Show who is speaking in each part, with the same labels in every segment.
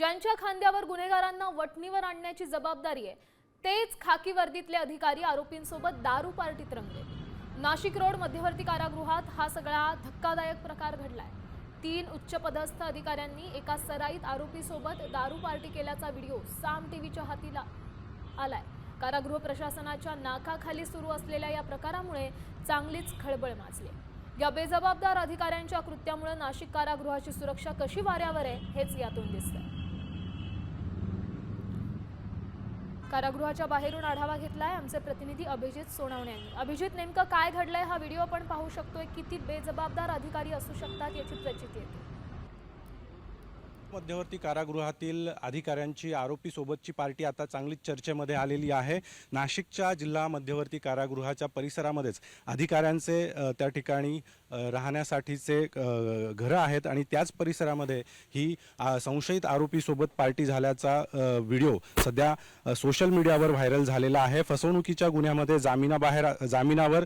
Speaker 1: ज्यांच्या खांद्यावर गुन्हेगारांना वटणीवर आणण्याची जबाबदारी आहे तेच खाकी वर्दीतले अधिकारी आरोपींसोबत दारू पार्टीत रंगले। नाशिक रोड मध्यवर्ती कारागृहात हा सगळा धक्कादायक प्रकार घडलाय। 3 उच्चपदस्थ अधिकाऱ्यांनी एका सराईत आरोपीसोबत दारू पार्टी केल्याचा व्हिडिओ साम टीव्हीच्या हाती आलाय। कारागृह प्रशासनाच्या नाकाखाली सुरू असलेल्या या प्रकारामुळे चांगलीच खळबळ माजली। या बेजबाबदार अधिकाऱ्यांच्या कृत्यामुळे नाशिक कारागृहाची सुरक्षा कशी वाऱ्यावर आहे हेच यातून दिसतंय। कारागृहाच्या बाहेरून आढावा घेतलाय आमचे प्रतिनिधी अभिजित सोनवणे यांनी। अभिजित, नेमकं काय घडलंय हा व्हिडिओ आपण पाहू शकतोय। किती बेजबाबदार अधिकारी असू शकतात याची प्रचिती येते।
Speaker 2: मध्यवर्ती कारागृहातील अधिकाऱ्यांची आरोपी सोबतची पार्टी आता चांगलीच चर्चेमध्ये आलेली आहे। नाशिकच्या जिल्हा मध्यवर्ती कारागृहाच्या परिसरामध्येच अधिकाऱ्यांचे त्या ठिकाणी राहण्यासाठीचे घरं आहेत आणि त्याच परिसरामध्ये ही संशयित आरोपी सोबत पार्टी झाल्याचा व्हिडिओ सध्या सोशल मीडियावर व्हायरल झालेला आहे। फसवणुकीच्या गुन्ह्यामध्ये जामिनावर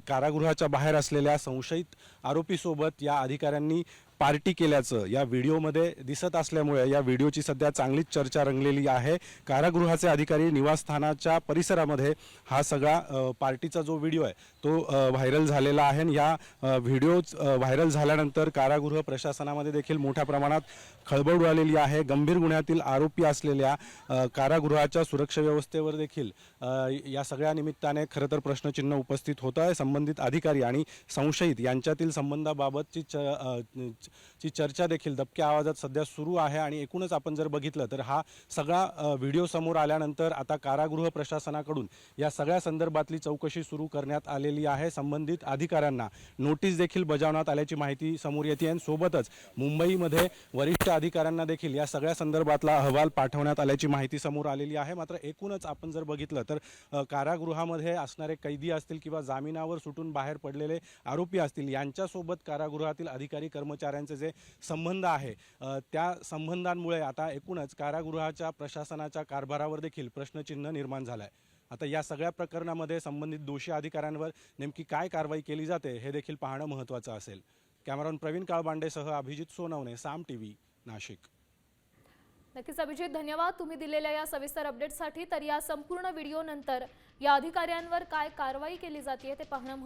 Speaker 2: कारागृहाच्या बाहेर असलेल्या संशयित आरोपी सोबत या अधिकाऱ्यांनी पार्टी केल्याचं या व्हिडिओमध्ये दिसत असल्यामुळे या व्हिडिओची सध्या चांगलीच चर्चा रंगलेली आहे। कारागृहाचे अधिकारी निवासस्थानाच्या परिसरामध्ये हा सगळा पार्टीचा जो व्हिडिओ आहे तो व्हायरल झालेला आहे आणि या व्हिडिओ व्हायरल झाल्यानंतर कारागृह प्रशासनामध्ये देखील मोठ्या प्रमाणात खळबळ उडालेली आहे। गंभीर गुन्ह्यातील आरोपी असलेल्या कारागृहाच्या सुरक्षा व्यवस्थेवर देखील या सगळ्या निमित्ताने खरं तर प्रश्नचिन्ह उपस्थित होत आहे। संबंधित अधिकारी आणि संशयित यांच्यातील संबंधाबाबतची चर्चा देखील दबक्या आवाजात सध्या सुरू आहे आणि एकूणच आपण जर बघितलं तर हा सगळा व्हिडिओ समोर आल्यानंतर आता कारागृह प्रशासनाकडून या सगळ्या संदर्भातली चौकशी सुरू करण्यात आलेली आहे। संबंधित अधिकाऱ्यांना नोटीस देखील बजावण्यात आल्याची माहिती समोर येते आणि सोबतच मुंबईमध्ये वरिष्ठ अधिकाऱ्यांना देखील या सगळ्या संदर्भातला अहवाल पाठवण्यात आल्याची माहिती समोर आलेली आहे। मात्र एकूणच आपण जर बघितलं तर कारागृहामध्ये असणारे कैदी असतील किंवा जामिनावर सुटून बाहेर पडलेले आरोपी असतील यांच्यासोबत कारागृहातील अधिकारी कर्मचाऱ्यांचे जे संबंध आहे त्या संबंधांमुळे आता एकूणच कारागृहाच्या प्रशासनाच्या कारभारावर देखील प्रश्नचिन्ह निर्माण झालंय। आता या सगळ्या प्रकरणामध्ये संबंधित दोषी अधिकाऱ्यांवर नेमकी काय कारवाई केली जाते हे देखील पाहणं महत्त्वाचं असेल। कॅमेरामन प्रवीण काळबांडेसह अभिजित सोनवणे, साम टीव्ही, नाशिक।
Speaker 1: नक्कीच अभिजित, धन्यवाद तुम्ही दिलेल्या या सविस्तर अपडेटसाठी। तर या संपूर्ण व्हिडिओ नंतर या अधिकाऱ्यांवर काय कारवाई केली जाते ते पाहणं